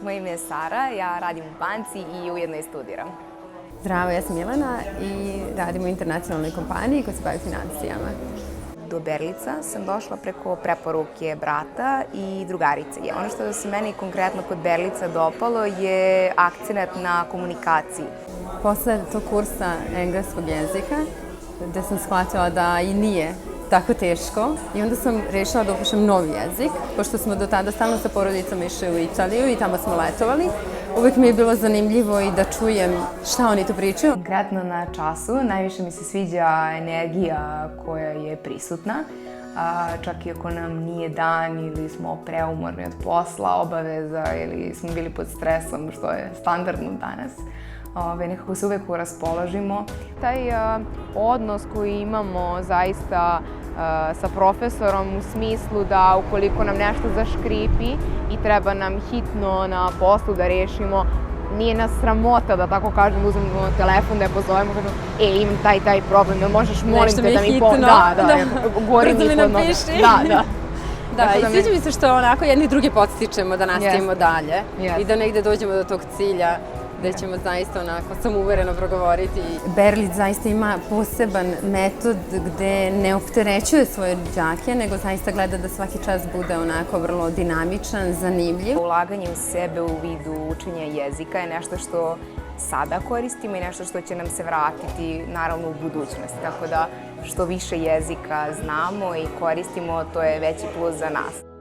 Moje ime je Sara, ja radim u banci i ujedno i studiram. Zdravo, ja sam Jelena i radim u internacionalnoj kompaniji koja se bavi financijama. Do Berlica sam došla preko preporuke brata i drugarice. Ono što se meni konkretno kod Berlica dopalo je akcenat na komunikaciji. Posle tog kursa engleskog jezika, gde sam shvatila da i nije tako teško, i onda sam rešila da upišem novi jezik, pošto smo do tada stalno sa porodicama išli u Italiju i tamo smo letovali. Uvek mi je bilo zanimljivo i da čujem šta oni tu pričaju. Konkretno na času najviše mi se sviđa energija koja je prisutna. Čak i ako nam nije dan ili smo preumorni od posla, obaveza ili smo bili pod stresom, što je standardno danas. Nekako se uvek raspoložimo. Taj odnos koji imamo zaista sa profesorom u smislu da ukoliko nam nešto zaškripi i treba nam hitno na poslu da rešimo, nije nas sramota da tako kažem, uzmemo telefon da je pozovemo i kažemo imam taj problem, da možeš molim te da mi pomoći. Da, govorim brzo mi napiši. Da, i sviđa mi se što onako jedni drugi podstičemo da nastavimo dalje i da negde dođemo do tog cilja gde ćemo zaista onako samouvereno progovoriti. Berlic zaista ima poseban metod gde ne opterećuje svoje đake, nego zaista gleda da svaki čas bude onako vrlo dinamičan, zanimljiv. Ulaganje u sebe u vidu učenja jezika je nešto što sada koristimo i nešto što će nam se vratiti naravno u budućnosti. Tako da što više jezika znamo i koristimo, to je veći plus za nas.